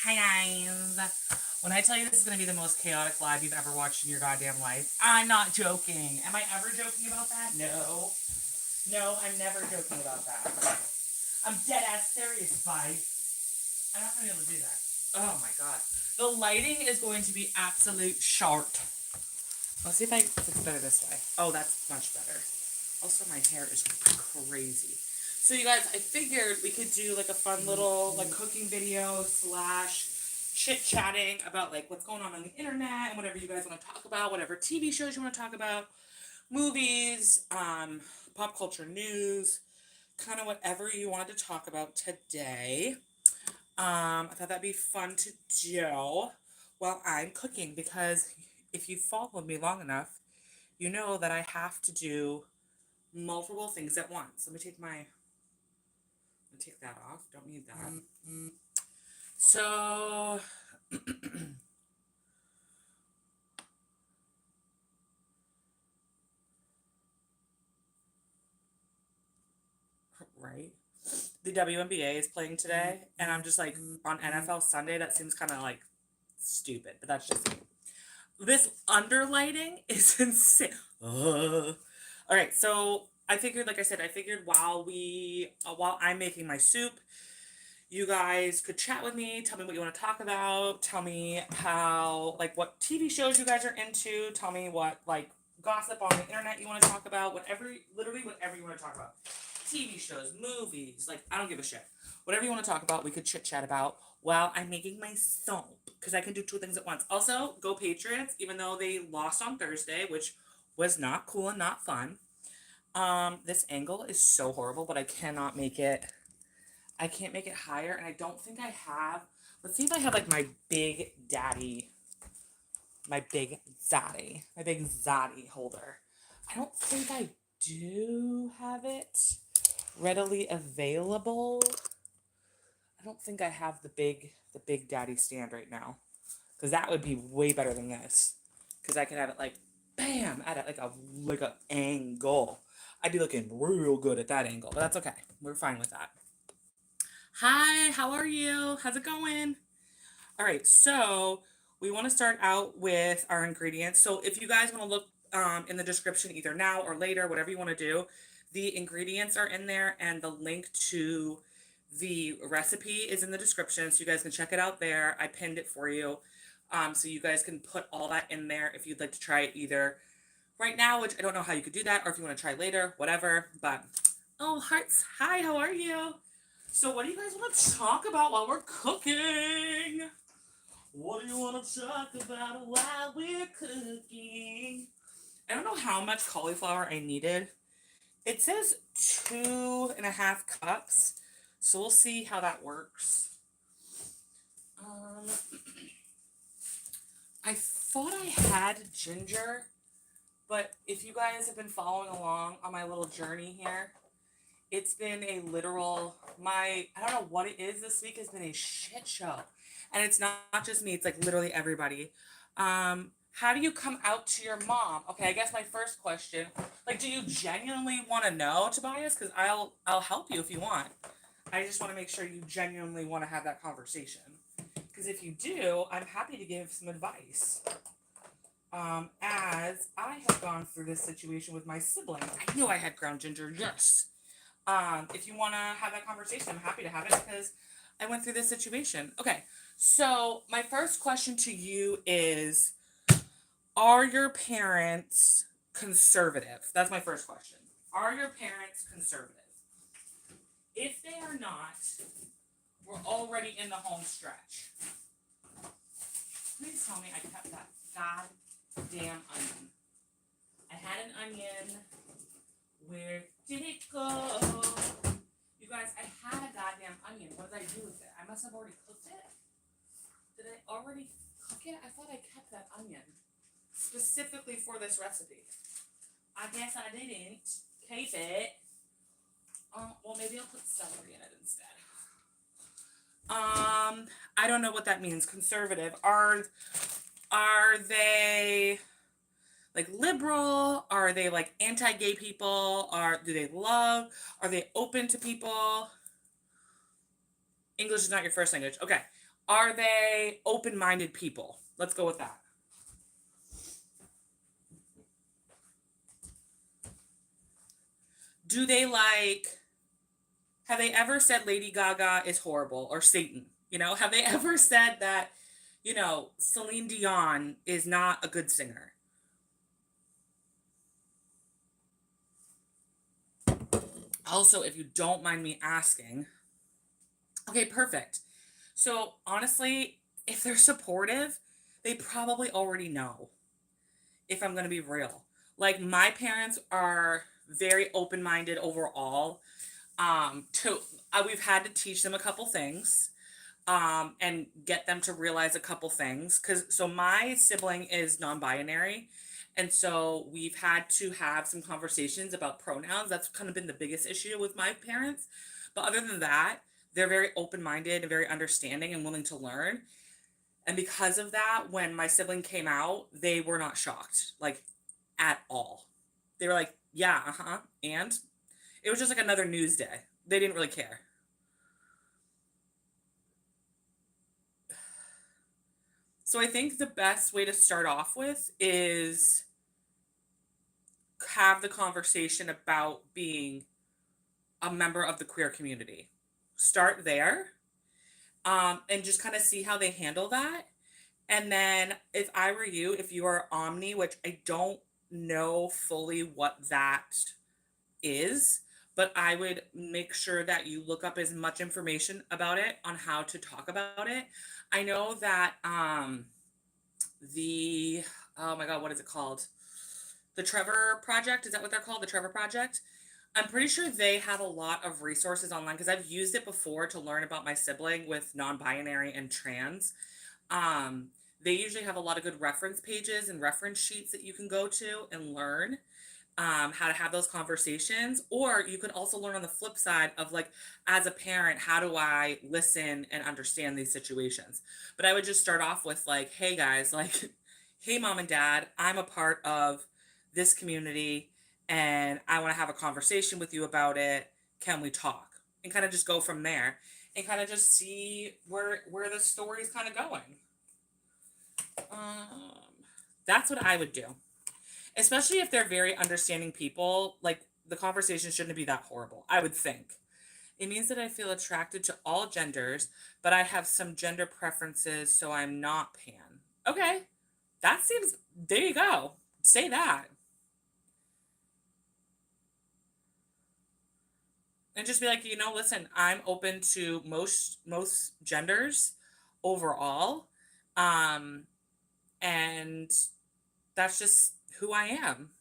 Hi guys. When I tell you this is going to be the most chaotic live you've ever watched in your goddamn life, I'm not joking. Am I ever joking about that? No. No, I'm never joking about that. I'm dead ass serious, bye. I'm not going to be able to do that. Oh my god. The lighting is going to be absolute short. Let's see if it's better this way. Oh, that's much better. Also, my hair is crazy. So you guys, I figured we could do like a fun little like cooking video slash chit-chatting about like what's going on the internet and whatever you guys want to talk about, whatever TV shows you want to talk about, movies, pop culture news, kind of whatever you wanted to talk about today. I thought that'd be fun to do while I'm cooking because if you've followed me long enough, you know that I have to do multiple things at once. Let me take that off. Don't need that. So, right? The WNBA is playing today, and I'm just like, on NFL Sunday, that seems kind of like stupid, but that's just me. This underlighting is insane. All right, so I figured, like I said, while I'm making my soup, you guys could chat with me, tell me what you want to talk about, tell me how, like, what TV shows you guys are into, tell me what, like, gossip on the internet you want to talk about, literally whatever you want to talk about. TV shows, movies, like, I don't give a shit. Whatever you want to talk about, we could chit chat about while I'm making my soap, because I can do two things at once. Also, go Patriots, even though they lost on Thursday, which was not cool and not fun. This angle is so horrible, but I can't make it higher, and I don't think I have. Let's see if I have like my big zaddy holder. I don't think I do have it readily available. I don't think I have the big daddy stand right now, because that would be way better than this. Because I could have it like bam at like a angle. I'd be looking real good at that angle, but that's okay. We're fine with that. Hi, how are you? How's it going? All right, so we want to start out with our ingredients. So if you guys want to look in the description either now or later, whatever you want to do, the ingredients are in there and the link to the recipe is in the description. So you guys can check it out there. I pinned it for you. So you guys can put all that in there if you'd like to try it either right now, which I don't know how you could do that, or if you want to try later, whatever. But, oh, hearts, hi, how are you? So what do you guys want to talk about while we're cooking? What do you want to talk about while we're cooking? I don't know how much cauliflower I needed. It says 2.5 cups, so we'll see how that works. I thought I had ginger, but if you guys have been following along on my little journey here, it's been a literal, I don't know what it is this week, has been a shit show. And it's not just me, it's like literally everybody. How do you come out to your mom? Okay, I guess my first question, like, do you genuinely want to know, Tobias? Because I'll help you if you want. I just want to make sure you genuinely want to have that conversation. Because if you do, I'm happy to give some advice. As I have gone through this situation with my sibling. I knew I had ground ginger, yes. If you want to have that conversation, I'm happy to have it because I went through this situation. Okay, so my first question to you is, are your parents conservative? That's my first question. Are your parents conservative? If they are not, we're already in the home stretch. Please tell me I kept that goddamn onion. I had an onion. Where did it go? You guys, I had a goddamn onion. What did I do with it? I must have already cooked it. Did I already cook it? I thought I kept that onion specifically for this recipe. I guess I didn't keep it. Well, maybe I'll put celery in it instead. I don't know what that means. Conservative. Are they like liberal? Are they like anti-gay people? Do they love? Are they open to people? English is not your first language. Okay. Are they open-minded people? Let's go with that. Do they have they ever said Lady Gaga is horrible or Satan? Have they ever said that, Celine Dion is not a good singer? Also, if you don't mind me asking, okay, perfect. So honestly, if they're supportive, they probably already know, if I'm going to be real. Like, my parents are very open-minded overall. To We've had to teach them a couple things, and get them to realize a couple things. So my sibling is non-binary, and so we've had to have some conversations about pronouns. That's kind of been the biggest issue with my parents. But other than that, they're very open-minded and very understanding and willing to learn. And because of that, when my sibling came out, they were not shocked, like, at all. They were like, yeah, uh-huh. And it was just like another news day. They didn't really care. So I think the best way to start off with is have the conversation about being a member of the queer community. Start there, and just kind of see how they handle that. And then, if I were you, if you are omni, which I don't know fully what that is, but I would make sure that you look up as much information about it on how to talk about it. I know that the oh my god, what is it called? The Trevor Project, is that what they're called? The Trevor Project? I'm pretty sure they have a lot of resources online because I've used it before to learn about my sibling with non-binary and trans. They usually have a lot of good reference pages and reference sheets that you can go to and learn how to have those conversations. Or you can also learn on the flip side of, like, as a parent, how do I listen and understand these situations? But I would just start off with, like, hey guys, like, hey mom and dad, I'm a part of this community and I want to have a conversation with you about it. Can we talk? And kind of just go from there and kind of just see where the story's kind of going. Um, that's what I would do. Especially if they're very understanding people, like, the conversation shouldn't be that horrible, I would think. It means that I feel attracted to all genders, but I have some gender preferences, so I'm not pan. Okay, that seems, there you go. Say that. And just be like, listen, I'm open to most genders overall. Um, and that's just who I am.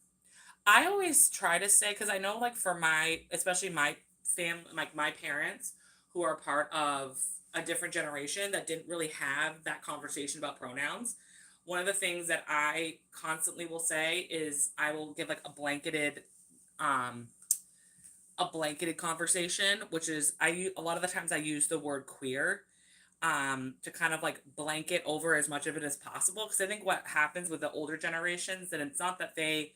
I always try to say, because I know, like, for especially my family, like my parents, who are part of a different generation that didn't really have that conversation about pronouns. One of the things that I constantly will say is I will give, like, um, a blanketed conversation, which is a lot of the times I use the word queer, to kind of, like, blanket over as much of it as possible. Because I think what happens with the older generations, that it's not that they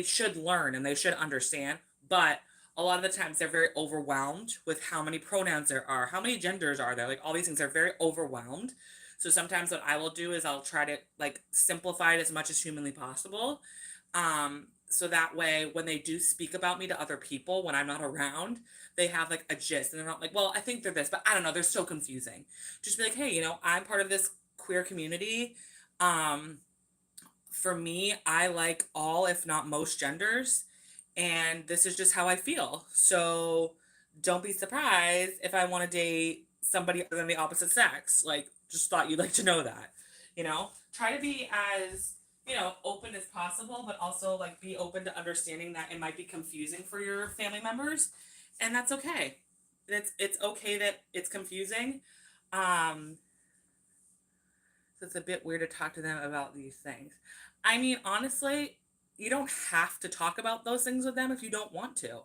should learn and they should understand, but a lot of the times they're very overwhelmed with how many pronouns there are, how many genders are there, like, all these things are very overwhelmed. So sometimes what I will do is I'll try to, like, simplify it as much as humanly possible. So that way, when they do speak about me to other people when I'm not around, they have, like, a gist and they're not like, well, I think they're this, but I don't know, they're so confusing. Just be like, hey, I'm part of this queer community. Um, for me, I like all, if not most, genders, and this is just how I feel. So don't be surprised if I want to date somebody other than the opposite sex. Like, just thought you'd like to know that. Try to be as, open as possible, but also, like, be open to understanding that it might be confusing for your family members, and that's okay. It's okay that it's confusing. Um, so it's a bit weird to talk to them about these things. I mean, honestly, you don't have to talk about those things with them if you don't want to.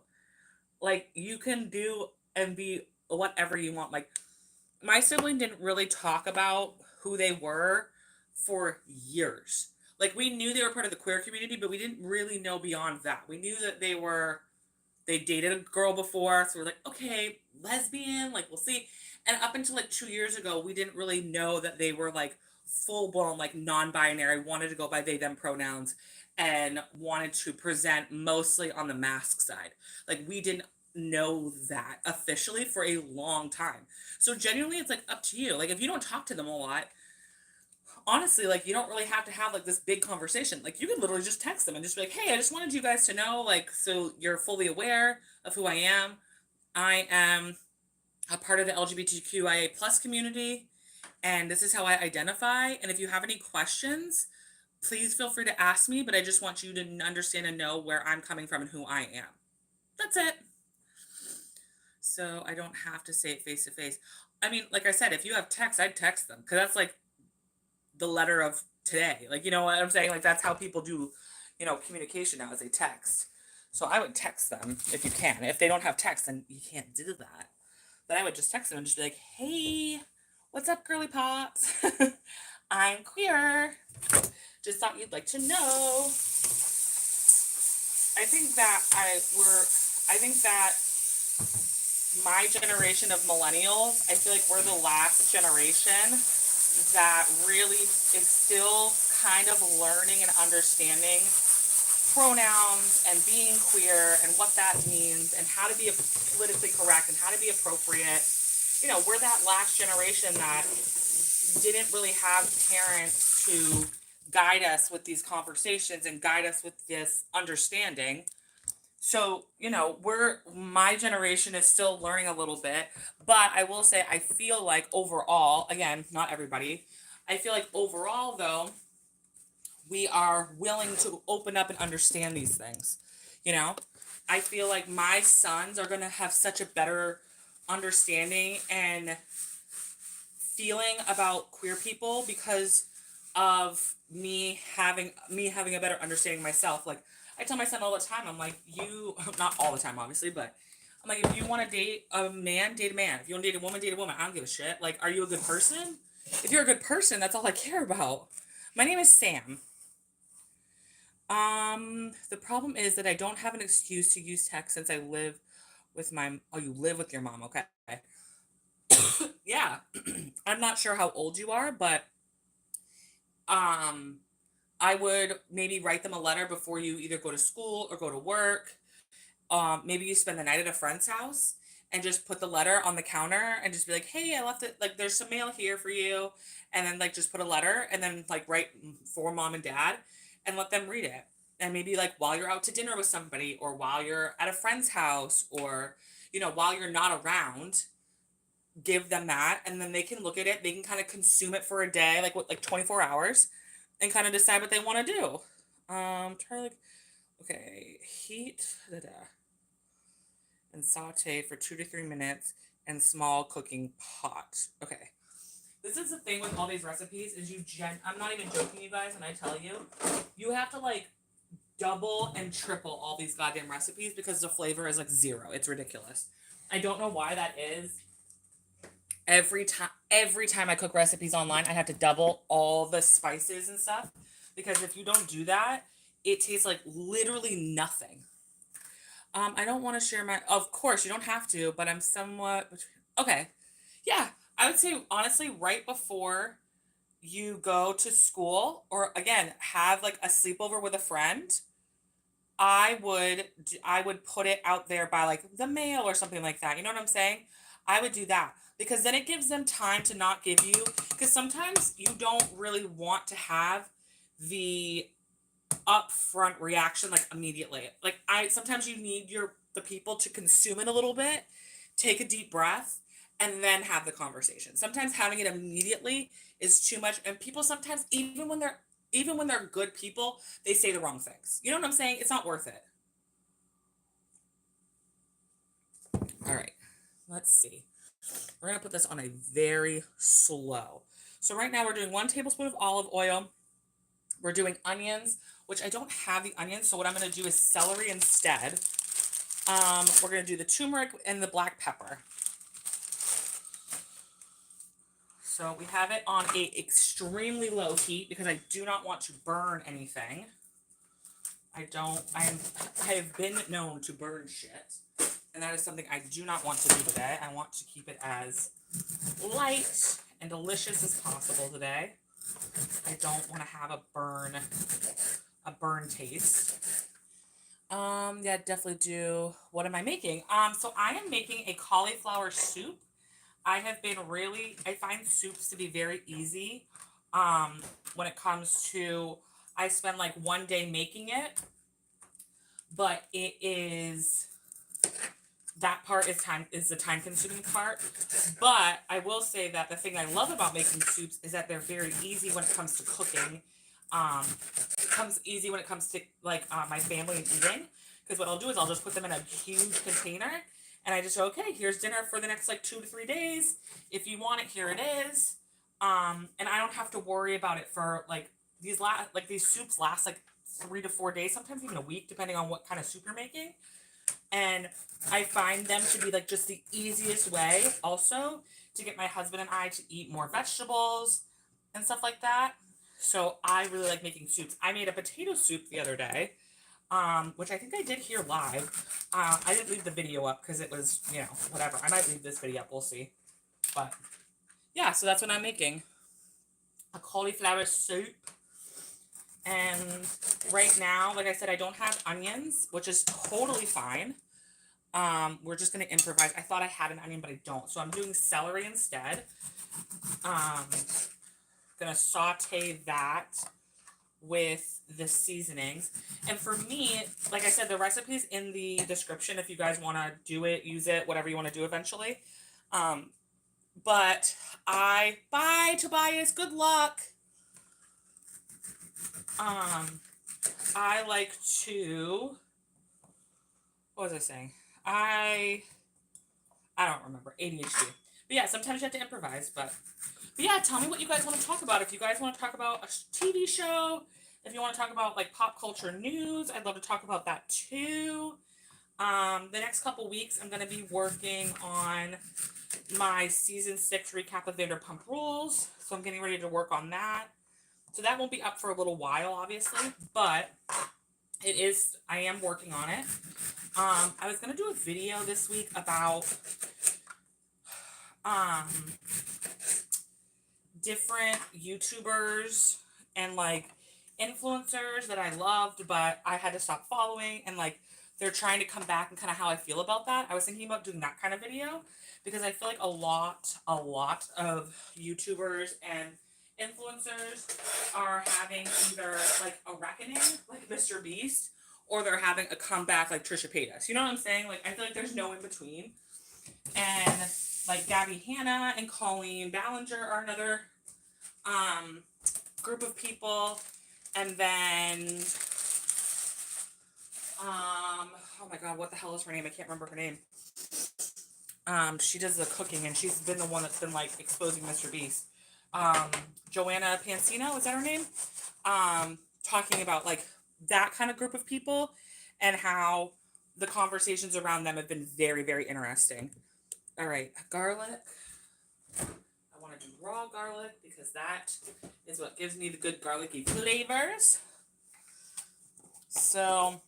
Like, you can do and be whatever you want. Like, my sibling didn't really talk about who they were for years. Like, we knew they were part of the queer community, but we didn't really know beyond that. We knew that they dated a girl before, so we're like, okay, lesbian? Like, we'll see. And up until like 2 years ago, we didn't really know that they were like full blown, like non-binary, wanted to go by they, them pronouns, and wanted to present mostly on the mask side. Like, we didn't know that officially for a long time. So genuinely, it's like up to you. Like, if you don't talk to them a lot, honestly, like, you don't really have to have like this big conversation. Like, you can literally just text them and just be like, hey, I just wanted you guys to know, like, so you're fully aware of who I am. I am a part of the LGBTQIA plus community, and this is how I identify. And if you have any questions, please feel free to ask me, but I just want you to understand and know where I'm coming from and who I am. That's it. So I don't have to say it face to face. I mean, like I said, if you have text, I'd text them, because that's like the letter of today. Like, you know what I'm saying? Like, that's how people do, communication now, is they text. So I would text them if you can. If they don't have text, then you can't do that. But I would just text them and just be like, hey, what's up, girly pops? I'm queer. Just thought you'd like to know. I think that my generation of millennials, I feel like we're the last generation that really is still kind of learning and understanding pronouns and being queer and what that means and how to be politically correct and how to be appropriate. We're that last generation that didn't really have parents to guide us with these conversations and guide us with this understanding. So, my generation is still learning a little bit, but I will say, I feel like overall, again, not everybody, I feel like overall, though, we are willing to open up and understand these things. I feel like my sons are going to have such a better understanding and feeling about queer people because of me having a better understanding myself. Like, I tell my son all the time, I'm like, not all the time, obviously, but I'm like, if you want to date a man, date a man. If you want to date a woman, date a woman. I don't give a shit. Like, are you a good person? If you're a good person, that's all I care about. My name is Sam. The problem is that I don't have an excuse to use text since I live with you live with your mom, okay. Yeah. I'm not sure how old you are, but, I would maybe write them a letter before you either go to school or go to work. Maybe you spend the night at a friend's house and just put the letter on the counter and just be like, hey, I left it, like, there's some mail here for you. And then, like, just put a letter and then, like, write for mom and dad and let them read it. And maybe, like, while you're out to dinner with somebody or while you're at a friend's house or, while you're not around, give them that. And then they can look at it. They can kind of consume it for a day, like 24 hours, and kind of decide what they want to do. Okay, heat, and saute for 2 to 3 minutes in small cooking pot. Okay. This is the thing with all these recipes is I'm not even joking, you guys, when I tell you, you have to, like, double and triple all these goddamn recipes because the flavor is like zero. It's ridiculous. I don't know why that is. Every time I cook recipes online, I have to double all the spices and stuff because if you don't do that, it tastes like literally nothing. I don't want to share of course you don't have to, but I'm somewhat, okay. Yeah, I would say honestly, right before you go to school or again, have like a sleepover with a friend, I would put it out there by like the mail or something like that. You know what I'm saying? I would do that because then it gives them time to not give you, because sometimes you don't really want to have the upfront reaction like immediately. Like sometimes you need the people to consume it a little bit, take a deep breath, and then have the conversation. Sometimes having it immediately is too much, and people sometimes even when they're good people, they say the wrong things. You know what I'm saying? It's not worth it. All right, let's see. We're going to put this on a very slow. So right now we're doing 1 tablespoon of olive oil. We're doing onions, which I don't have the onions, so what I'm going to do is celery instead. We're going to do the turmeric and the black pepper. So we have it on a extremely low heat because I do not want to burn anything. I have been known to burn shit. And that is something I do not want to do today. I want to keep it as light and delicious as possible today. I don't want to have a burn taste. Yeah, definitely do. What am I making? So I am making a cauliflower soup. I find soups to be very easy. When it comes to, I spend like one day making it, but that part is the time consuming part. But I will say that the thing I love about making soups is that they're very easy when it comes to cooking. It comes easy when it comes to like my family and eating, because what I'll do is I'll just put them in a huge container and I just say, okay, here's dinner for the next like 2 to 3 days. If you want it, here it is. And I don't have to worry about it for like these soups last like 3 to 4 days, sometimes even a week, depending on what kind of soup you're making. And I find them to be like just the easiest way also to get my husband and I to eat more vegetables and stuff like that. So I really like making soups. I made a potato soup the other day, which I think I did here live. I didn't leave the video up because it was, whatever. I might leave this video up. We'll see. But yeah, so that's what I'm making. A cauliflower soup. And right now, like I said, I don't have onions, which is totally fine. We're just going to improvise. I thought I had an onion, but I don't. So I'm doing celery instead. Going to saute that with the seasonings. And for me, like I said, the recipe's in the description if you guys want to do it, use it, whatever you want to do eventually. But bye, Tobias, good luck. I like to, what was I saying? I don't remember, ADHD. But yeah, sometimes you have to improvise, but yeah, tell me what you guys want to talk about. If you guys want to talk about a TV show, if you want to talk about like pop culture news, I'd love to talk about that too. The next couple weeks, I'm going to be working on my season 6 recap of Vanderpump Rules. So I'm getting ready to work on that. So that won't be up for a little while, obviously, but I am working on it. I was going to do a video this week about different YouTubers and like influencers that I loved, but I had to stop following, and like they're trying to come back, and kind of how I feel about that. I was thinking about doing that kind of video because I feel like a lot of YouTubers and influencers are having either like a reckoning like Mr. Beast, or they're having a comeback like Trisha Paytas. You know what I'm saying? Like I feel like there's no in between. And like Gabby Hanna and Colleen Ballinger are another group of people. And then oh my god, what the hell is her name? I can't remember her name. She does the cooking, and she's been the one that's been like exposing Mr. Beast. Joanna Pansino, is that her name? Talking about like that kind of group of people and how the conversations around them have been very, very interesting. All right, garlic. I want to do raw garlic because that is what gives me the good garlicky flavors. So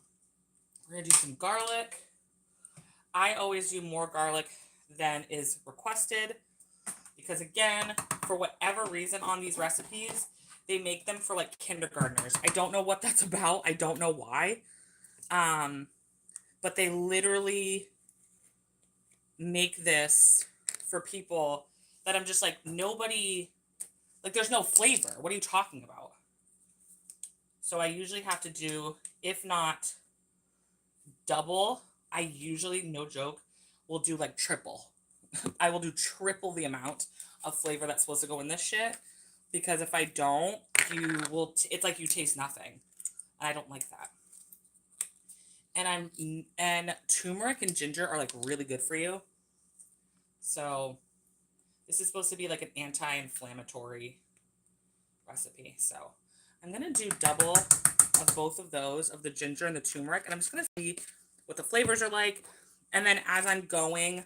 we're going to do some garlic. I always do more garlic than is requested because, again, for whatever reason on these recipes, they make them for like kindergartners. I don't know what that's about. I don't know why. But they literally make this for people that I'm just like, nobody, like there's no flavor. What are you talking about? So I usually have to do, if not double, I usually, no joke, will do like triple. I will do triple the amount of flavor that's supposed to go in this shit. Because if I don't, it's like you taste nothing. And I don't like that. And turmeric and ginger are like really good for you. So this is supposed to be like an anti-inflammatory recipe. So I'm going to do double of both of those, of the ginger and the turmeric. And I'm just going to see what the flavors are like. And then as I'm going,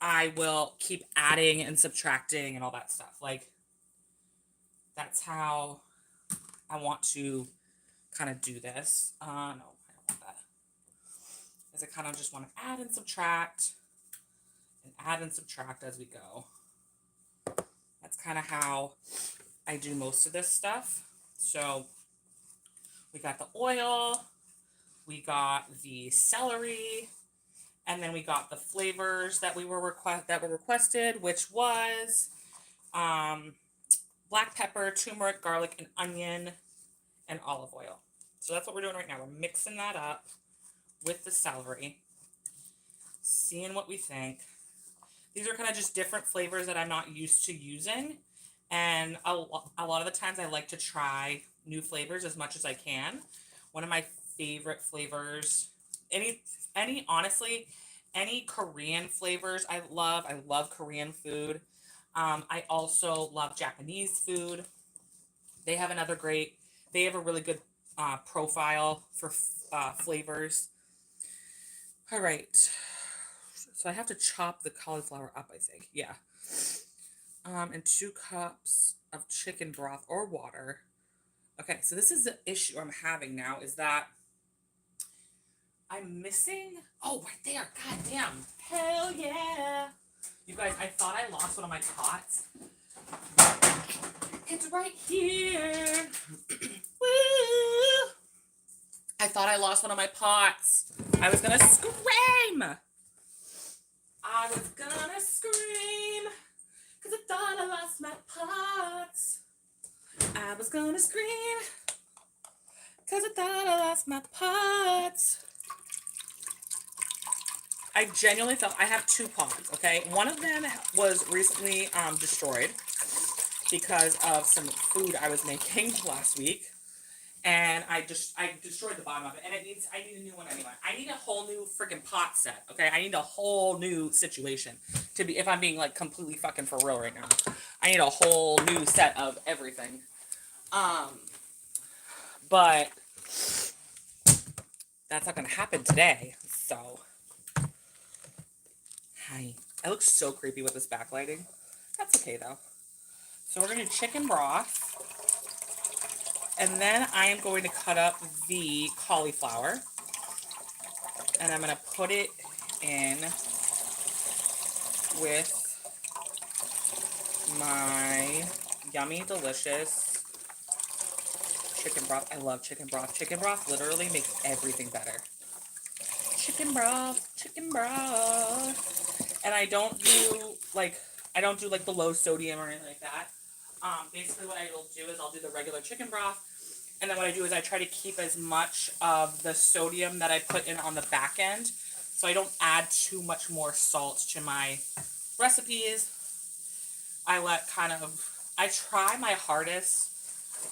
I will keep adding and subtracting and all that stuff. Like, that's how I want to kind of do this. No, I don't want that. because I kind of just want to add and subtract as we go. That's kind of how I do most of this stuff. So we got the oil, we got the celery, and then we got the flavors that were requested, which was black pepper, turmeric, garlic, and onion, and olive oil. So that's what we're doing right now. We're mixing that up with the celery, seeing what we think. These are kind of just different flavors that I'm not used to using. And a lot of the times I like to try new flavors as much as I can. One of my favorite flavors, honestly, any Korean flavors I love. I love Korean food. I also love Japanese food. They have a really good profile for flavors. All right. So I have to chop the cauliflower up, I think. Yeah. And 2 cups of chicken broth or water. Okay, so this is the issue I'm having now, is that I'm missing... Oh, right there. God damn. Hell yeah. You guys, I thought I lost one of my pots. It's right here. Woo! I thought I lost one of my pots. I was gonna scream. Because I thought I lost my pots. I was gonna scream. Because I thought I lost my pots. I genuinely thought I have 2 pots, okay? One of them was recently destroyed because of some food I was making last week. And I destroyed the bottom of it, and I need a new one anyway. I need a whole new freaking pot set, okay? I need a whole new situation if I'm being like completely fucking for real right now. I need a whole new set of everything. But that's not gonna happen today. So, hi. I look so creepy with this backlighting. That's okay though. So we're gonna do chicken broth. And then I am going to cut up the cauliflower. And I'm going to put it in with my yummy, delicious chicken broth. I love chicken broth. Chicken broth literally makes everything better. Chicken broth, chicken broth. And I don't do like the low sodium or anything like that. Basically what I will do is I'll do the regular chicken broth. And then what I do is I try to keep as much of the sodium that I put in on the back end, so I don't add too much more salt to my recipes. I try my hardest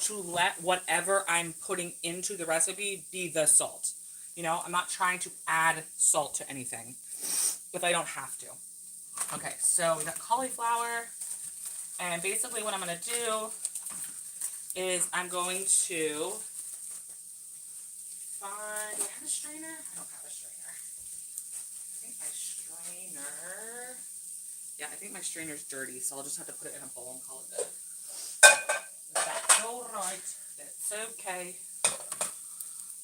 to let whatever I'm putting into the recipe be the salt. You know, I'm not trying to add salt to anything if I don't have to. Okay, so we got cauliflower, and basically what I'm going to do is I'm going to find... Do I have a strainer? I don't have a strainer. Yeah, I think my strainer's dirty, so I'll just have to put it in a bowl and call it good. That's alright. That's okay.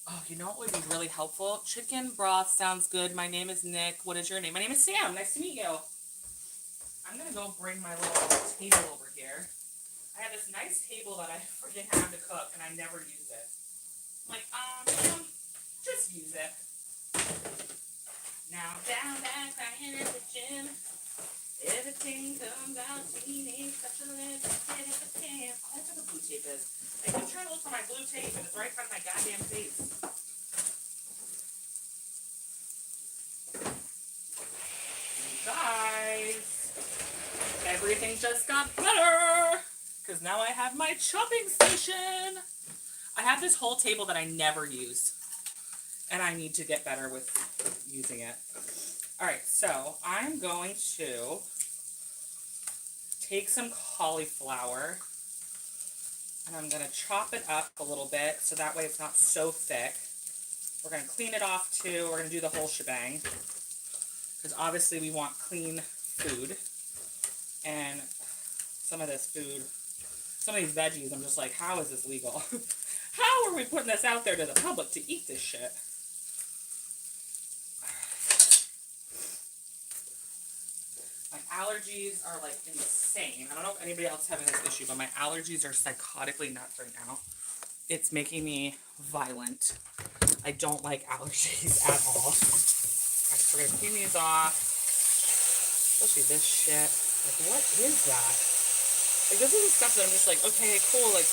Oh, you know what would be really helpful? Chicken broth sounds good. My name is Nick. What is your name? My name is Sam. Nice to meet you. I'm going to go bring my little table over here. I have this nice table that I freaking have to cook, and I never use it. I'm like, just use it. Now down, crying at the gym. Everything comes out clean, such a little bit of a can. Oh, that's what the blue tape is. I keep trying to look for my blue tape, and it's right in front of my goddamn face. You guys, everything just got better. Because now I have my chopping station. I have this whole table that I never use. And I need to get better with using it. Alright, so I'm going to take some cauliflower. And I'm going to chop it up a little bit so that way it's not so thick. We're going to clean it off too. We're going to do the whole shebang. Because obviously we want clean food. And some of this food... Some of these veggies, I'm just like, how is this legal? How are we putting this out there to the public to eat this shit? allergies are like insane. I don't know if anybody else is having this issue, but my allergies are psychotically nuts right now. It's making me violent. I don't like allergies at all. Alright, so we're gonna clean these off. Especially this shit. Like, what is that? Like, this is the stuff that I'm just like, okay, cool, like,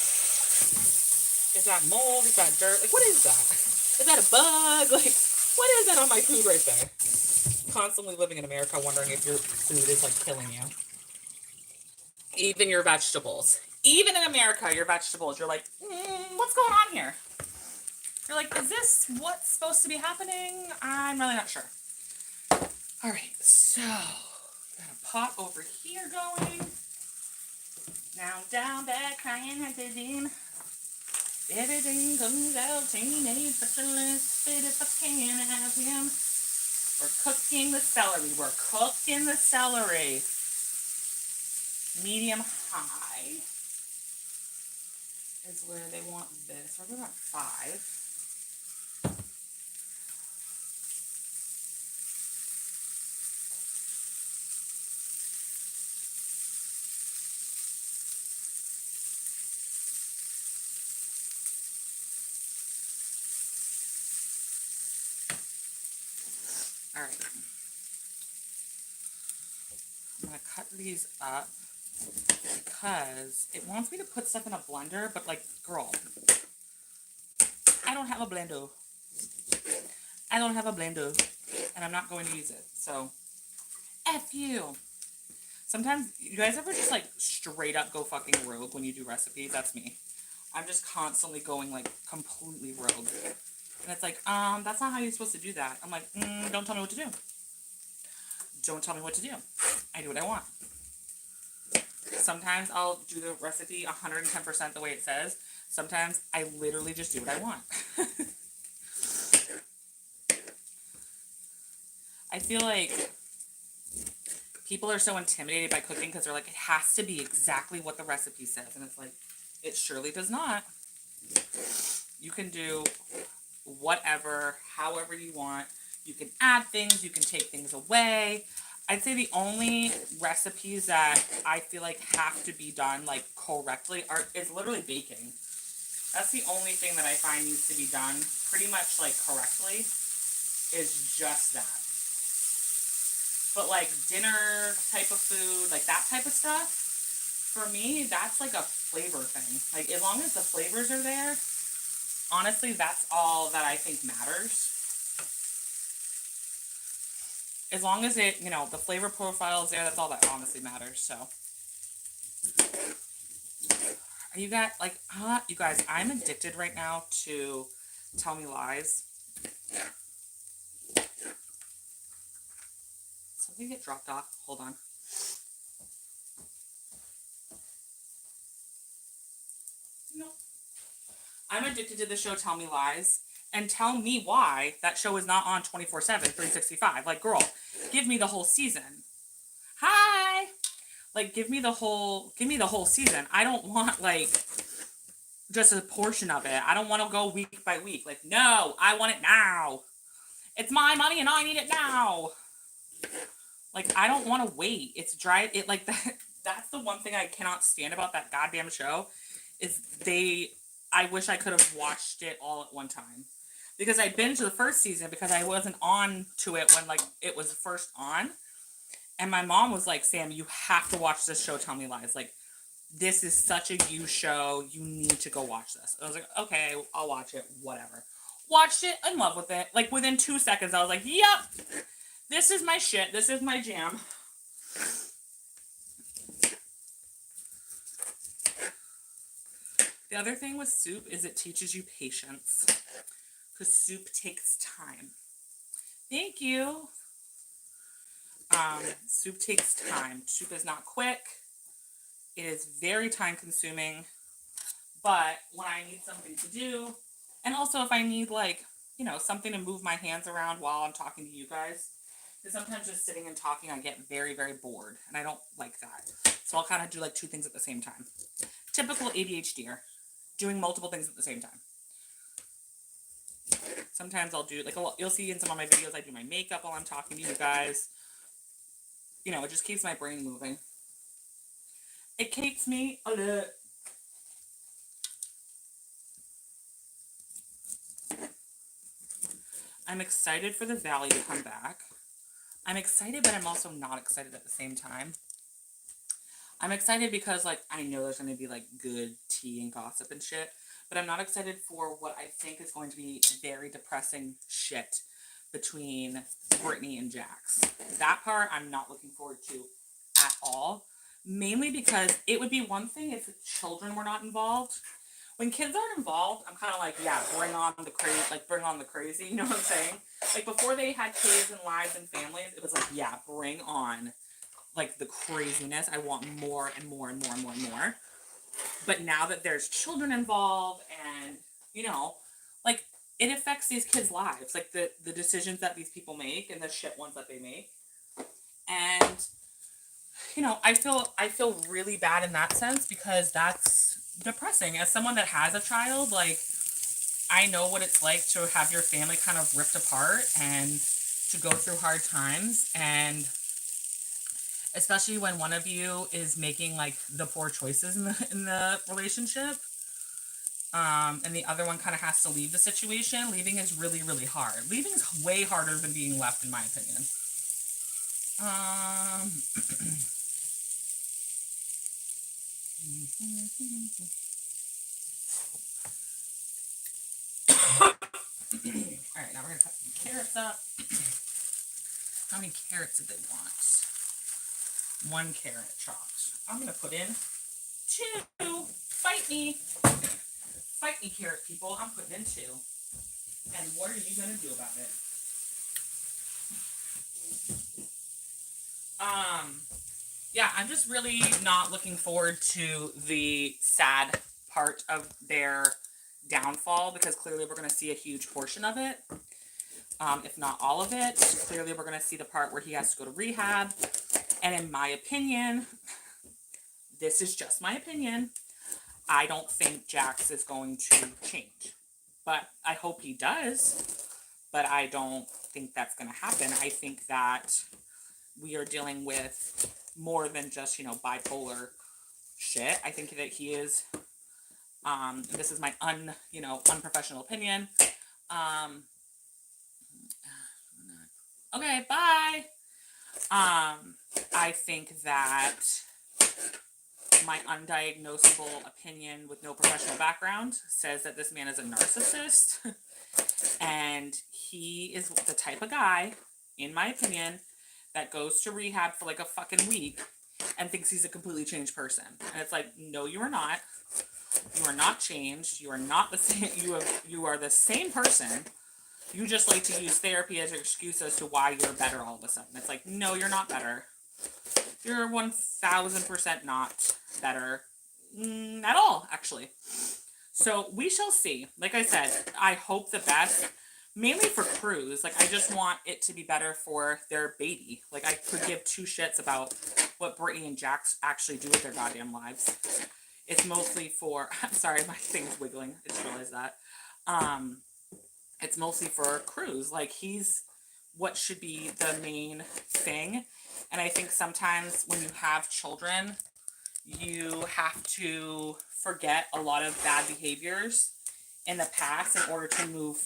is that mold? Is that dirt? Like, what is that? Is that a bug? Like, what is that on my food right there? Constantly living in America wondering if your food is, like, killing you. Even your vegetables. Even in America, your vegetables, you're like, what's going on here? You're like, is this what's supposed to be happening? I'm really not sure. All right, so got a pot over here going. Now down there crying at the din. Everything comes out, teenage specialist, but if I can have him. We're cooking the celery. We're cooking the celery. Medium high is where they want this. We're about 5. All right. I'm going to cut these up because it wants me to put stuff in a blender, but like, girl, I don't have a blender. I don't have a blender, and I'm not going to use it. So, F you. Sometimes, you guys ever just like straight up go fucking rogue when you do recipes? That's me. I'm just constantly going like completely rogue. And it's like, that's not how you're supposed to do that. I'm like, don't tell me what to do. Don't tell me what to do. I do what I want. Sometimes I'll do the recipe 110% the way it says. Sometimes I literally just do what I want. I feel like people are so intimidated by cooking because they're like, it has to be exactly what the recipe says. And it's like, it surely does not. You can do whatever, however you want. You can add things, you can take things away. I'd say the only recipes that I feel like have to be done like correctly is literally baking. That's the only thing that I find needs to be done pretty much like correctly, is just that. But like dinner type of food, like that type of stuff, for me, that's like a flavor thing. Like as long as the flavors are there, honestly, that's all that I think matters. As long as it, the flavor profile is there, that's all that honestly matters. So, you got like, you guys, I'm addicted right now to Tell Me Lies. Something get dropped off. Hold on. No. I'm addicted to the show Tell Me Lies. And tell me why that show is not on 24/7, 365. Like, girl, give me the whole season. Hi! Like, give me the whole season. I don't want, like, just a portion of it. I don't want to go week by week. Like, no, I want it now. It's my money and I need it now. Like, I don't want to wait. It's dry. It, like, that's the one thing I cannot stand about that goddamn show is I wish I could have watched it all at one time. Because I binged the first season because I wasn't on to it when, like, it was first on. And my mom was like, Sam, you have to watch this show, Tell Me Lies. Like, this is such a you show. You need to go watch this. I was like, okay, I'll watch it. Whatever. Watched it. In love with it. Like, within 2 seconds, I was like, yep. This is my shit. This is my jam. The other thing with soup is it teaches you patience. Because soup takes time. Thank you. Soup takes time. Soup is not quick. It is very time consuming. But when I need something to do, and also if I need like, something to move my hands around while I'm talking to you guys, because sometimes just sitting and talking, I get very, very bored. And I don't like that. So I'll kind of do like 2 things at the same time. Typical ADHDer. Doing multiple things at the same time. Sometimes I'll do, like, you'll see in some of my videos, I do my makeup while I'm talking to you guys. you know, it just keeps my brain moving. It keeps me alert. I'm excited for the Valley to come back. I'm excited, but I'm also not excited at the same time. I'm excited because, like, I know there's going to be, like, good tea and gossip and shit. But I'm not excited for what I think is going to be very depressing shit between Brittany and Jax. That part I'm not looking forward to at all. Mainly because it would be one thing if the children were not involved. When kids aren't involved, I'm kind of like, yeah, bring on the crazy, like, bring on the crazy, you know what I'm saying? Like, before they had kids and lives and families, it was like, yeah, bring on, like, the craziness. I want more and more and more and more and more. But now that there's children involved and, you know, like, it affects these kids' lives, like, the decisions that these people make and the shit ones that they make. And, you know, I feel really bad in that sense because that's depressing. As someone that has a child, like, I know what it's like to have your family kind of ripped apart and to go through hard times, and especially when one of you is making, like, the poor choices in the relationship, and the other one kind of has to leave the situation. Leaving is really, really hard. Leaving is way harder than being left, in my opinion. All right, now we're gonna cut some carrots up. How many carrots did they want? 1 carrot chopped. I'm gonna put in 2. Fight me, carrot people. I'm putting in 2. And what are you gonna do about it? Yeah, I'm just really not looking forward to the sad part of their downfall, because clearly we're going to see a huge portion of it, if not all of it. Clearly we're going to see the part where he has to go to rehab, and in my opinion, this is just my opinion, I don't think Jax is going to change. But I hope he does, but I don't think that's going to happen. I think that we are dealing with more than just, you know, bipolar shit. I think that he is, this is my unprofessional opinion. Okay, bye. I think that my undiagnosable opinion with no professional background says that this man is a narcissist. And he is the type of guy, in my opinion, that goes to rehab for like a fucking week and thinks he's a completely changed person. And it's like, no, you are not. You are not changed. You are not the same. You are the same person. You just like to use therapy as an excuse as to why you're better all of a sudden. It's like, no, you're not better. You're 1000% not better at all, actually. So we shall see. Like I said, I hope the best, mainly for Cruz. Like, I just want it to be better for their baby. Like, I could give 2 shits about what Brittany and Jax actually do with their goddamn lives. It's mostly for, I'm sorry, my thing's wiggling. I just realized that. It's mostly for Cruz. Like, he's what should be the main thing. And I think sometimes when you have children, you have to forget a lot of bad behaviors in the past in order to move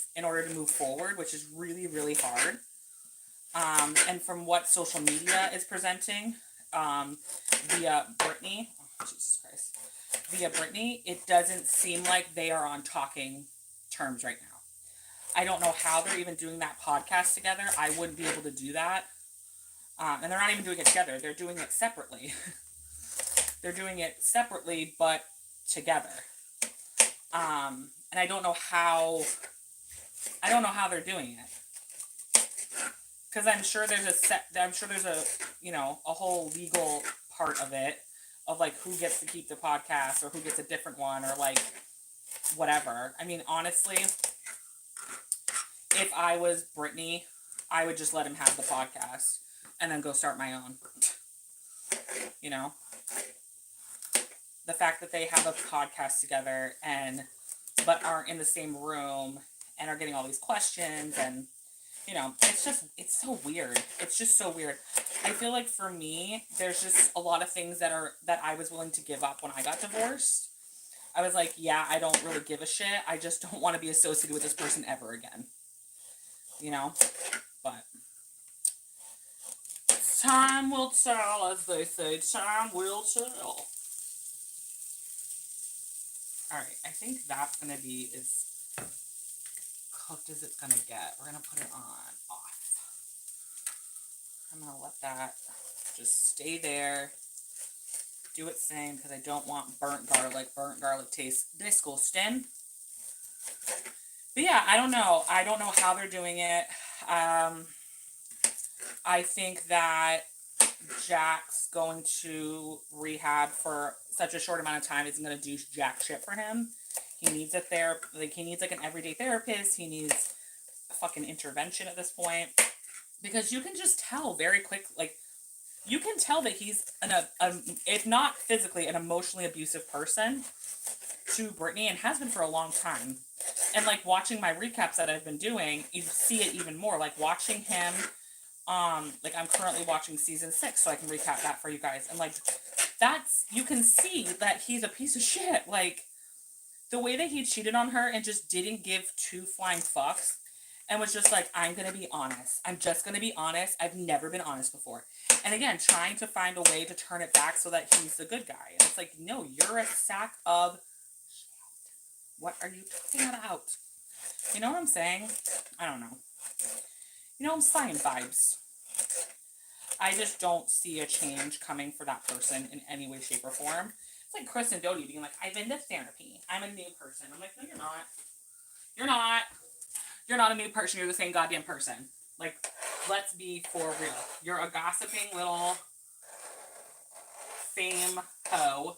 forward, which is really, really hard. And from what social media is presenting, via Brittany, Jesus Christ, via Brittany, it doesn't seem like they are on talking terms right now. I don't know how they're even doing that podcast together. I wouldn't be able to do that. And they're not even doing it together. They're doing it separately. They're doing it separately, but together. And I don't know how they're doing it. Because I'm sure there's a a whole legal part of it, of like who gets to keep the podcast or who gets a different one, or like whatever. I mean, honestly, if I was Brittany, I would just let him have the podcast and then go start my own. You know? The fact that they have a podcast together but aren't in the same room and are getting all these questions, and it's so weird. It's just so weird. I feel like for me, there's just a lot of things that I was willing to give up when I got divorced. I was like, yeah, I don't really give a shit. I just don't want to be associated with this person ever again. You know? But time will tell, as they say. Time will tell. Alright, I think that's going to be as cooked as it's going to get. We're going to put it on off. I'm going to let that just stay there. Do its thing, because I don't want burnt garlic. Burnt garlic tastes disgusting. But yeah, I don't know. I don't know how they're doing it. I think that Jack's going to rehab for such a short amount of time isn't going to do jack shit for him. He needs a therapist. Like, he needs like an everyday therapist. He needs a fucking intervention at this point, because you can just tell very quick. Like, you can tell that he's if not physically, an emotionally abusive person to Brittany, and has been for a long time. And like watching my recaps that I've been doing, you see it even more. Like watching him. Like I'm currently watching season 6, so I can recap that for you guys. And like, you can see that he's a piece of shit. Like, the way that he cheated on her and just didn't give two flying fucks and was just like, I'm going to be honest. I'm just going to be honest. I've never been honest before. And again, trying to find a way to turn it back so that he's the good guy. And it's like, no, you're a sack of shit. What are you talking about? You know what I'm saying? I don't know. You know, I'm saying vibes. I just don't see a change coming for that person in any way, shape, or form. It's like Chris and Dodie being like, I've been to therapy. I'm a new person. I'm like, no, you're not. You're not. You're not a new person. You're the same goddamn person. Like, let's be for real. You're a gossiping little fame hoe.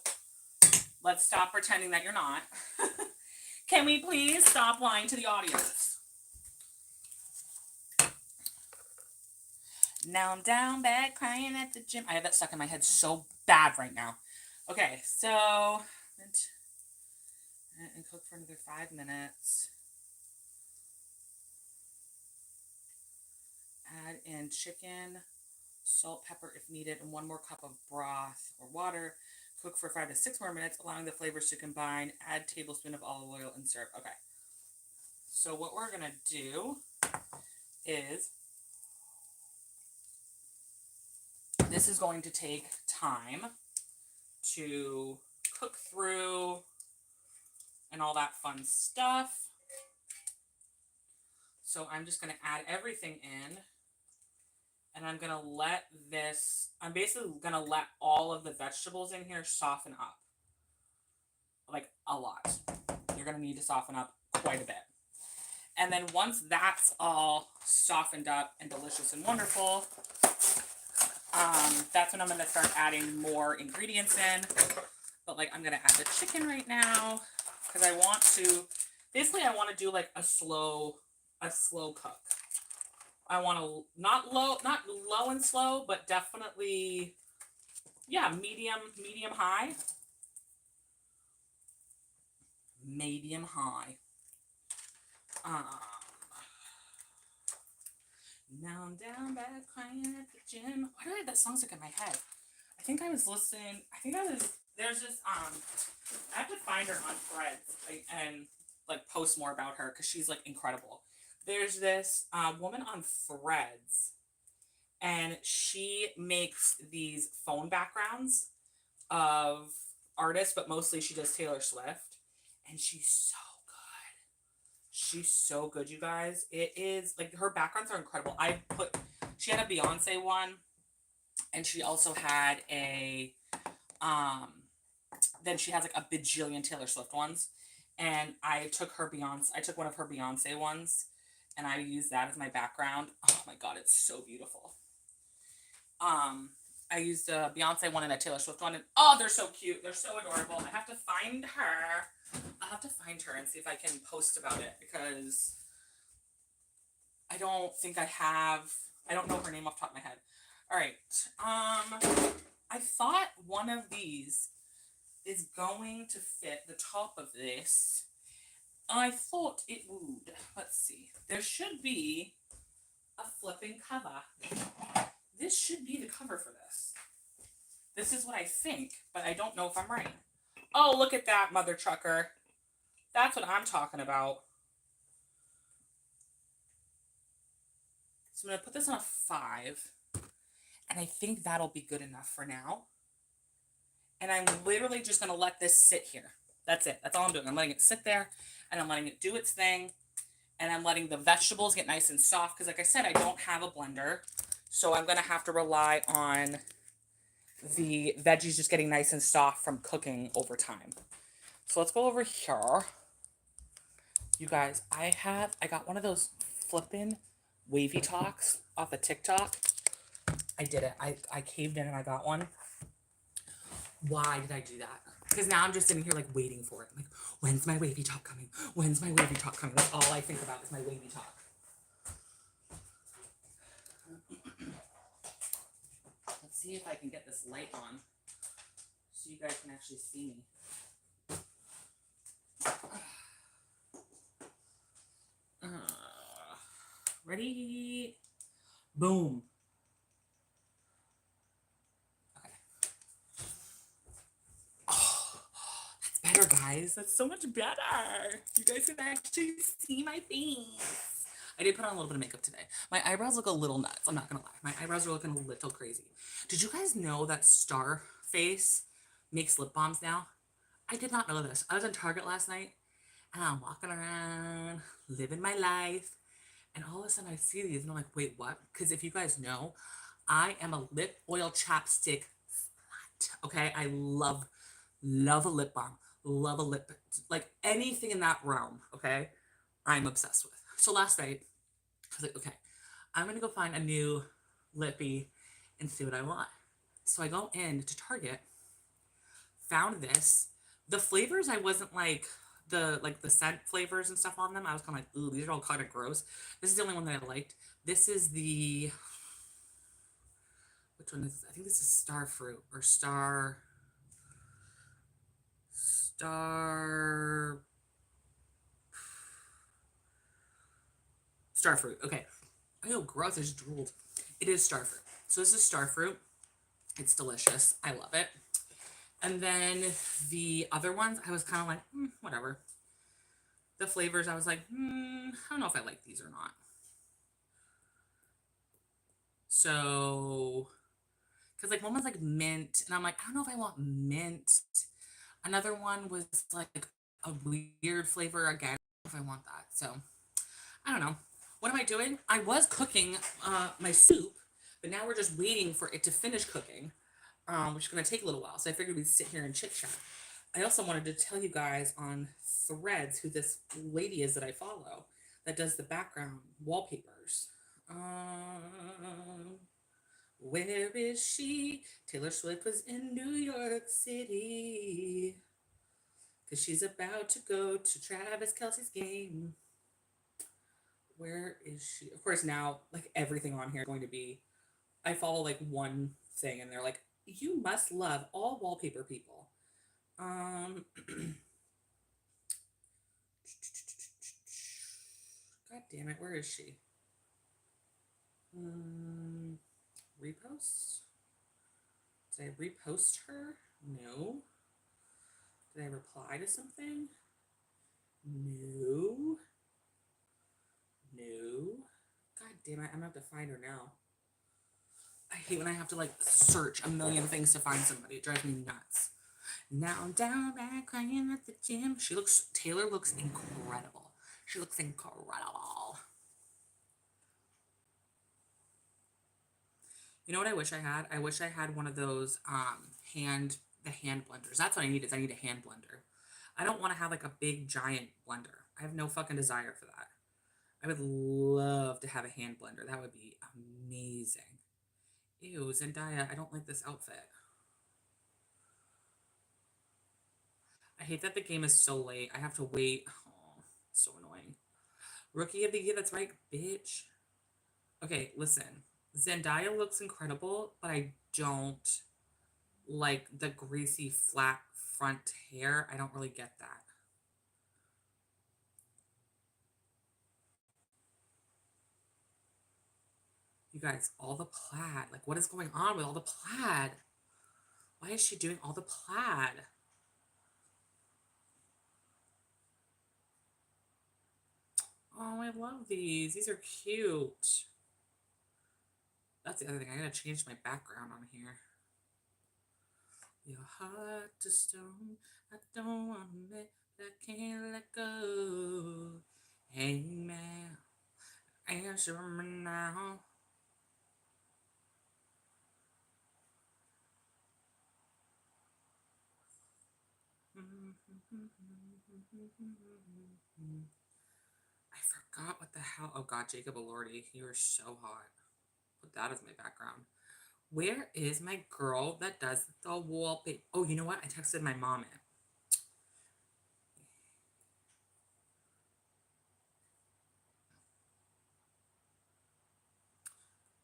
Let's stop pretending that you're not. Can we please stop lying to the audience? Now I'm down bad crying at the gym. I have that stuck in my head so bad right now. Okay, so and cook for another 5 minutes. Add in chicken, salt, pepper if needed, and 1 more cup of broth or water. Cook for 5 to 6 more minutes, allowing the flavors to combine. Add tablespoon of olive oil and syrup. Okay. So what we're going to do is, this is going to take time to cook through and all that fun stuff. So I'm just going to add everything in. And I'm going to let this, I'm basically going to let all of the vegetables in here soften up. Like, a lot. You're going to need to soften up quite a bit. And then once that's all softened up and delicious and wonderful, that's when I'm going to start adding more ingredients in. But, like, I'm going to add the chicken right now, because I want to, basically I want to do, like, a slow cook. I want to, not low and slow, but definitely, yeah, medium high. Medium high. Now I'm down bad crying at the gym. Why do I have that song stuck in my head? I think I was listening, there's this, I have to find her on Threads and, like, post more about her, because she's, like, incredible. There's this woman on Threads, and she makes these phone backgrounds of artists, but mostly she does Taylor Swift, and she's so good. She's so good, you guys. It is, like, her backgrounds are incredible. She had a Beyonce one, and she also had then she has, like, a bajillion Taylor Swift ones, and I took one of her Beyonce ones, and I use that as my background. Oh my god, it's so beautiful. I used a Beyonce one and a Taylor Swift one, and oh, they're so cute. They're so adorable. I have to find her and see if I can post about it, because I don't think I don't know her name off the top of my head. All right. I thought one of these is going to fit the top of this. I thought it would. Let's see. There should be a flipping cover. This should be the cover for this. This is what I think, but I don't know if I'm right. Oh, look at that, mother trucker. That's what I'm talking about. So I'm going to put this on a 5. And I think that'll be good enough for now. And I'm literally just going to let this sit here. That's it. That's all I'm doing. I'm letting it sit there, and I'm letting it do its thing. And I'm letting the vegetables get nice and soft. Because like I said, I don't have a blender. So I'm going to have to rely on the veggies just getting nice and soft from cooking over time. So let's go over here. You guys, I got one of those flippin' wavy talks off of TikTok. I did it. I caved in and I got one. Why did I do that? Because now I'm just sitting here like waiting for it. Like, when's my wavy talk coming? When's my wavy talk coming? That's all I think about is my wavy talk. Let's see if I can get this light on so you guys can actually see me. Ready? Boom. Okay. Oh, that's better, guys. That's so much better. You guys can actually see my face. I did put on a little bit of makeup today. My eyebrows look a little nuts. I'm not gonna lie. My eyebrows are looking a little crazy. Did you guys know that Starface makes lip balms now? I did not know this. I was in Target last night and I'm walking around, living my life. And all of a sudden I see these and I'm like, wait, what? Because if you guys know, I am a lip oil chapstick slut. Okay? I love a lip balm. Love a lip, like anything in that realm. Okay? I'm obsessed with. So last night, I was like, okay, I'm going to go find a new lippy and see what I want. So I go into Target, found this. The flavors, I wasn't like, the scent flavors and stuff on them, I was kind of like, ooh, these are all kind of gross. This is the only one that I liked. This is the, which one is this? I think this is star fruit or star fruit. Okay. Oh, gross. I just drooled. It is star fruit. So this is star fruit. It's delicious. I love it. And then the other ones, I was kind of like, whatever. The flavors, I was like, I don't know if I like these or not. So, because like one was like mint, and I'm like, I don't know if I want mint. Another one was like a weird flavor again. I don't know if I want that. So, I don't know. What am I doing? I was cooking my soup, but now we're just waiting for it to finish cooking, which is going to take a little while. So I figured we'd sit here and chit chat. I also wanted to tell you guys on Threads who this lady is that I follow that does the background wallpapers. Where is she? Taylor Swift was in New York City because she's about to go to Travis Kelce's game. Where is she? Of course, now, like, everything on here is going to be, I follow, like, one thing, and they're like, you must love all wallpaper people. God damn it, where is she? Repost? Did I repost her? No. Did I reply to something? No. No. God damn it, I'm gonna have to find her now. I hate when I have to like search a million things to find somebody. It drives me nuts. Now I'm down back crying at the gym. Taylor looks incredible. She looks incredible. You know what I wish I had? I wish I had one of those hand blenders. That's what I need is I need a hand blender. I don't want to have like a big giant blender. I have no fucking desire for that. I would love to have a hand blender. That would be amazing. Ew, Zendaya, I don't like this outfit. I hate that the game is so late. I have to wait. Oh, so annoying. Rookie of the year, that's right, bitch. Okay, listen. Zendaya looks incredible, but I don't like the greasy flat front hair. I don't really get that. You guys, all the plaid. Like, what is going on with all the plaid? Why is she doing all the plaid? Oh, I love these. These are cute. That's the other thing. I gotta change my background on here. Your heart to stone. I don't want to let, but I can't let go. Hey, man. Answer me now. I forgot what the hell. Oh God, Jacob Elordi, you are so hot. Put that as my background. Where is my girl that does the wallpaper? Oh, you know what? I texted my mom it.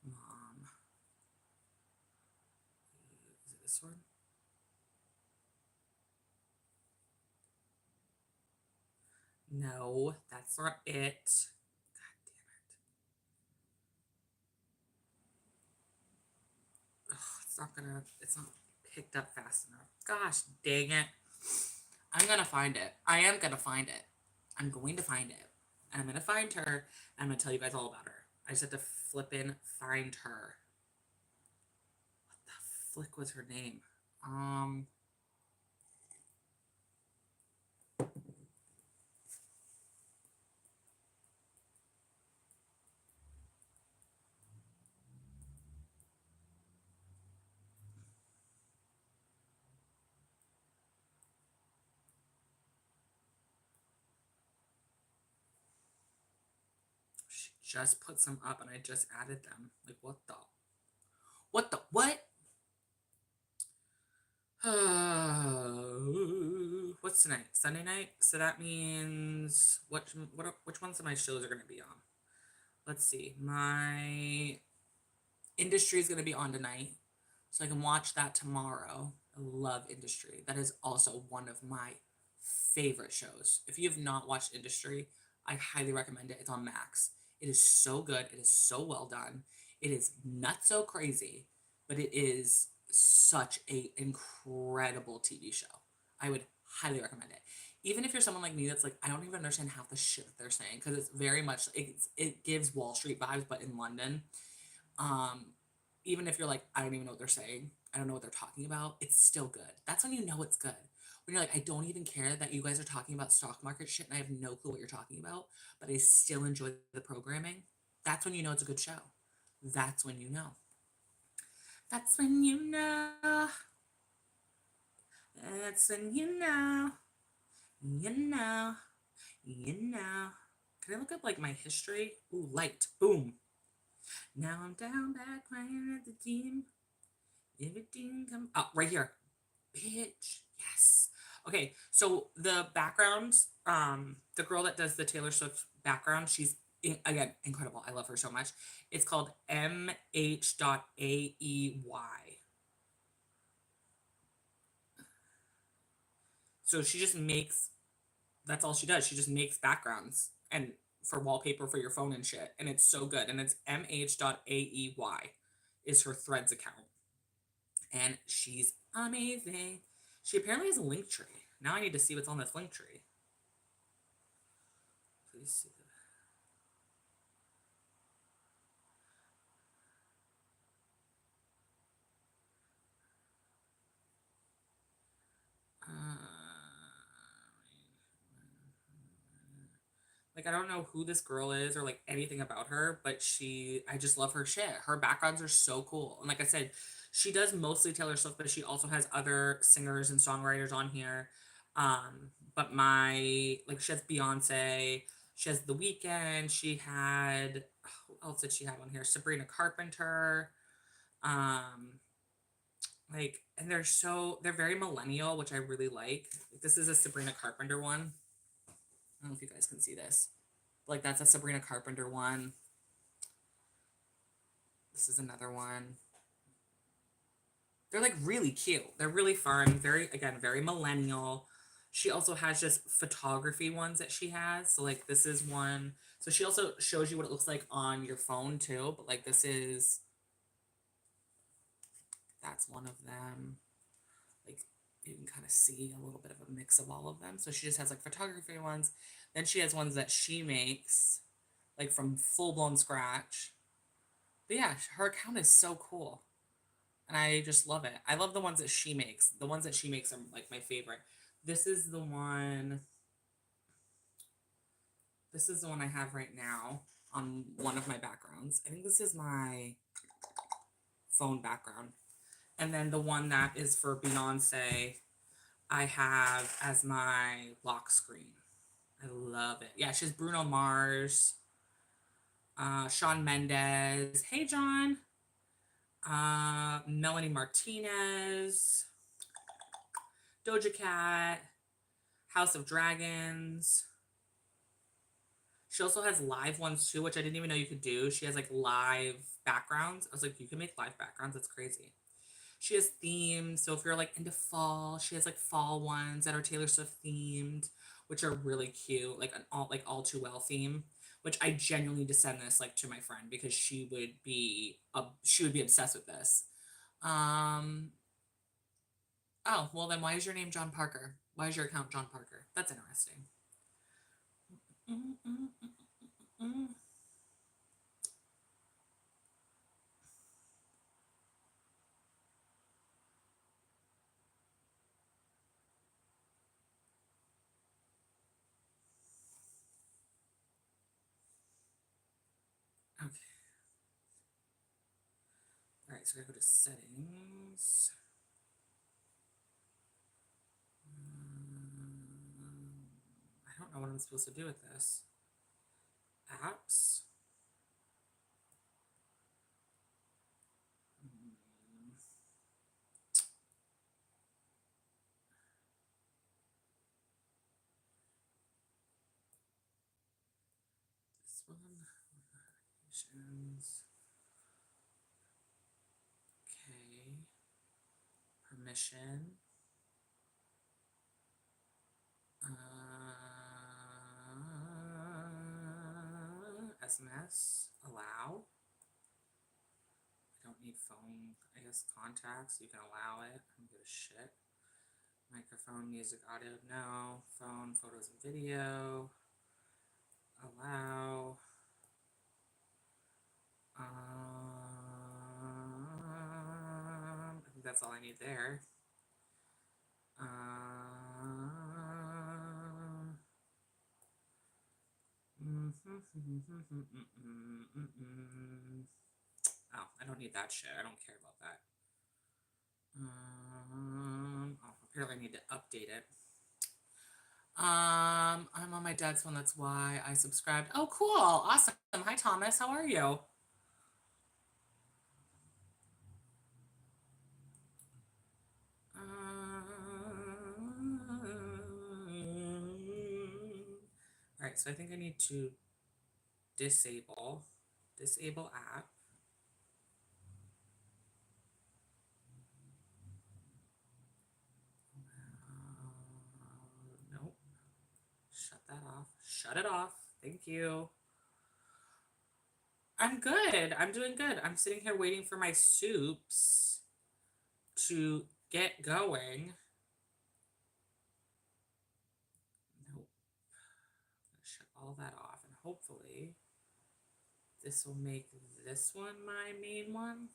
Mom, is it this one? No, that's not it. God damn it. Ugh, it's not picked up fast enough. Gosh dang it. I'm gonna find it. I am gonna find it. I'm going to find it. And I'm gonna find her. And I'm gonna tell you guys all about her. I just have to flip in, find her. What the flick was her name? Um, she just put some up and I just added them. Like, what the? What the? What? What's tonight? Sunday night? So that means which ones of my shows are going to be on? Let's see. My Industry is going to be on tonight, so I can watch that tomorrow. I love Industry. That is also one of my favorite shows. If you have not watched Industry, I highly recommend it. It's on Max. It is so good. It is so well done. It is not so crazy, but it is such a incredible TV show. I would highly recommend it. Even if you're someone like me that's like, I don't even understand half the shit that they're saying because it's very much it gives Wall Street vibes, but in London. Um, Even if you're like, I don't even know what they're saying, I don't know what they're talking about, it's still good. That's when you know it's good. When you're like, I don't even care that you guys are talking about stock market shit and I have no clue what you're talking about, but I still enjoy the programming. That's when you know it's a good show. That's when you know. That's when you know. That's when you know. You know. You know. Can I look up like my history? Ooh, light. Boom. Now I'm down back playing at the gym. Everything come oh, right here. Bitch. Yes. Okay, so the background, the girl that does the Taylor Swift background, she's again incredible. I love her so much. It's called mh.aey. So she just makes that's all she does. She just makes backgrounds and for wallpaper for your phone and shit. And it's so good. And it's mh.aey is her Threads account. And she's amazing. She apparently has a link tree. Now I need to see what's on this link tree. Please see the like I don't know who this girl is or like anything about her, but I just love her shit. Her backgrounds are so cool. And like I said, she does mostly Taylor Swift, but she also has other singers and songwriters on here. But my like she has Beyonce, she has The Weeknd, she had who else did she have on here? Sabrina Carpenter. Um, and they're very millennial, which I really like. This is a Sabrina Carpenter one. I don't know if you guys can see this. Like that's a Sabrina Carpenter one. This is another one. They're like really cute. They're really fun. Very again, very millennial. She also has just photography ones that she has. So like this is one. So she also shows you what it looks like on your phone too. But like this is, that's one of them. Like you can kind of see a little bit of a mix of all of them. So she just has like photography ones. Then she has ones that she makes like from full blown scratch. But yeah, her account is so cool. And I just love it. I love the ones that she makes. The ones that she makes are like my favorite. This is the one. This is the one I have right now on one of my backgrounds. I think this is my phone background. And then the one that is for Beyonce, I have as my lock screen. I love it. Yeah, she has Bruno Mars, Shawn Mendes. Hey, John. Melanie Martinez, Doja Cat, House of Dragons. She also has live ones too, which I didn't even know you could do. She has like live backgrounds. I was like, you can make live backgrounds. That's crazy. She has themes. So if you're like into fall, she has like fall ones that are Taylor Swift themed, which are really cute. Like an all too well theme, which I genuinely need to send this like to my friend because she would be obsessed with this. Um. Oh well, then why is your name John Parker? Why is your account John Parker? That's interesting. Mm, mm, mm, mm. Okay. All right, so I gotta go to settings. I don't know what I'm supposed to do with this. Apps. This one. Notifications. Okay. Permission. SMS. Allow. I don't need phone, I guess contacts, you can allow it. I don't give a shit. Microphone, music, audio, no. Phone, photos and video. Allow. I think that's all I need there. Oh, I don't need that shit. I don't care about that. Oh, apparently I need to update it. I'm on my dad's phone. That's why I subscribed. Oh, cool. Awesome. Hi, Thomas. How are you? All right. So I think I need to disable app. Nope. Shut that off. Shut it off. Thank you. I'm good. I'm doing good. I'm sitting here waiting for my soups to get going. Nope. Shut all that off, and hopefully this will make this one my main one.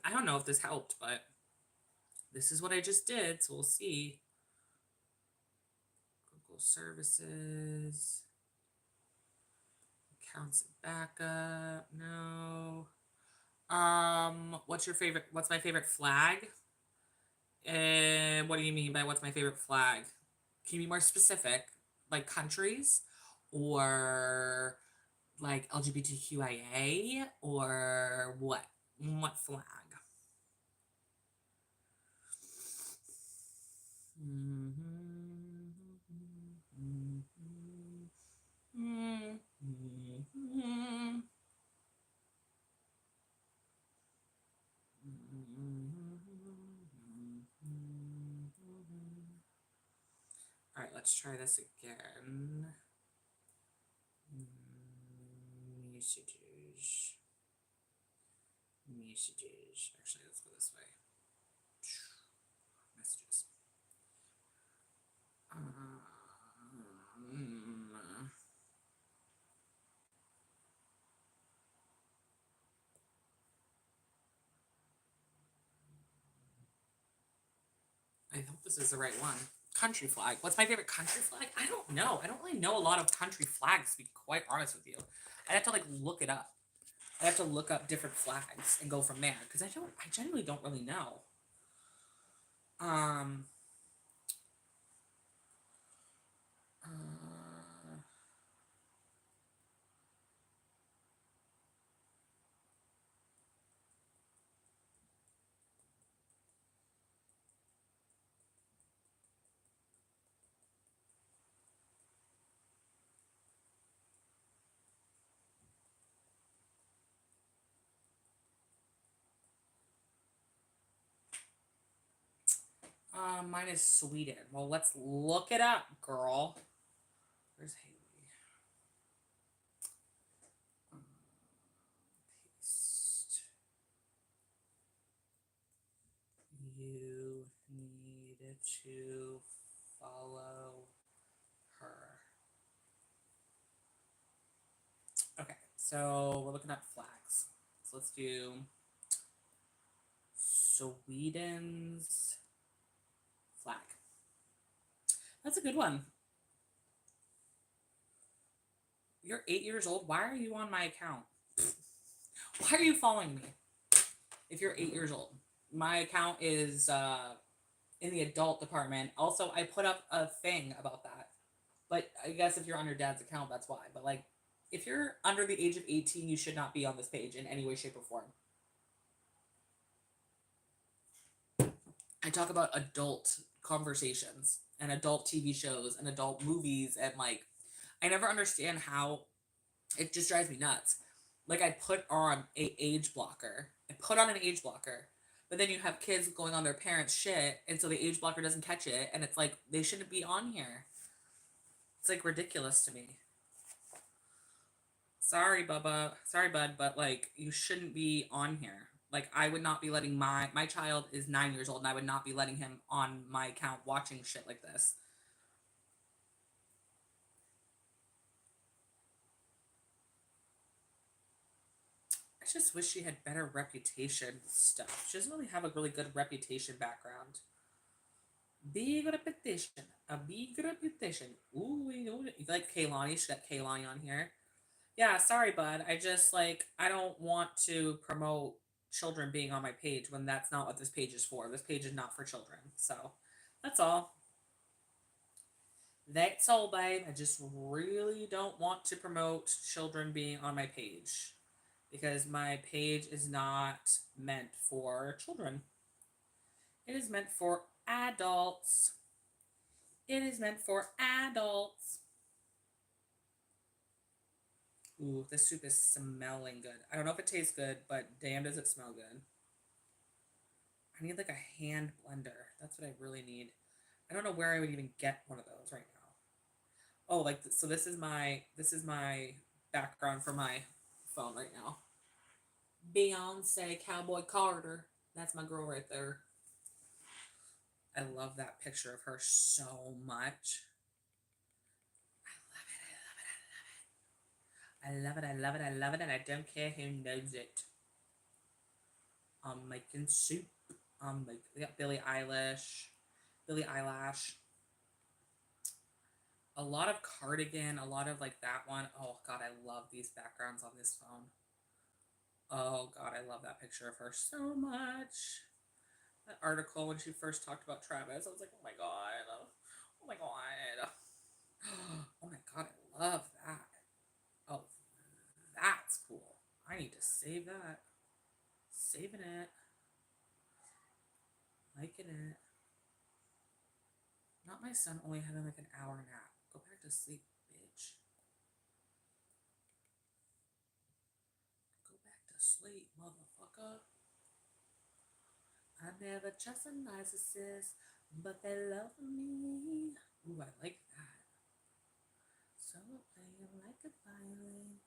I don't know if this helped, but this is what I just did, so we'll see. Google services, accounts backup, no. What's my favorite flag? And what do you mean by what's my favorite flag? Can you be more specific? Like countries or like LGBTQIA or what? What flag? let's try this again. Messages. Messages. Actually, let's go this way. Messages. I hope this is the right one. Country flag. What's my favorite country flag? I don't know. I don't really know a lot of country flags, to be quite honest with you. I'd have to like look it up. I have to look up different flags and go from there because I genuinely don't really know. Mine is Sweden. Well, let's look it up, girl. Where's Haley? Paste. You need to follow her. Okay, so we're looking at flags. So let's do Sweden's flag. That's a good one. You're 8 years old. Why are you on my account? Why are you following me? If you're 8 years old. My account is in the adult department. Also, I put up a thing about that. But I guess if you're on your dad's account, that's why. But like, if you're under the age of 18, you should not be on this page in any way, shape, or form. I talk about adult conversations and adult TV shows and adult movies, and like, I never understand how it just drives me nuts. Like, I put on an age blocker, but then you have kids going on their parents' shit, and so the age blocker doesn't catch it, and it's like, they shouldn't be on here. It's like ridiculous to me. Sorry, Bubba. Sorry, bud, but like, you shouldn't be on here. Like, I would not be letting my child is 9 years old, and I would not be letting him on my account watching shit like this. I just wish she had better reputation stuff. She doesn't really have a really good reputation background. Big reputation. A big reputation. Ooh, you like Kaylani? She got Kaylani on here. Yeah, sorry, bud. I just like, I don't want to promote children being on my page when that's not what this page is for. This page is not for children. So that's all. That's all, babe. I just really don't want to promote children being on my page because my page is not meant for children. It is meant for adults. It is meant for adults. Ooh, this soup is smelling good. I don't know if it tastes good, but damn does it smell good. I need like a hand blender. That's what I really need. I don't know where I would even get one of those right now. Oh, like, so this is my background for my phone right now. Beyonce Cowboy Carter. That's my girl right there. I love that picture of her so much. I love it, I love it, I love it, and I don't care who knows it. I'm making soup. We got Billie Eilish. A lot of Cardigan, a lot of like that one. Oh god, I love these backgrounds on this phone. Oh god, I love that picture of her so much. That article when she first talked about Travis, I was like, oh my god. Oh my god. Oh my god, I love that. Oh, that's cool. I need to save that. Saving it. Liking it. Not my son only having like an hour nap. Go back to sleep, bitch. Go back to sleep, motherfucker. I never trust a narcissist, but they love me. Ooh, I like that. So playing like a violin,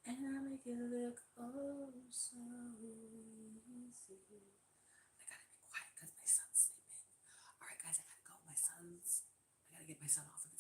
and I make it look oh so easy. I gotta be quiet because my son's sleeping. All right, guys, I gotta go. I gotta get my son off of the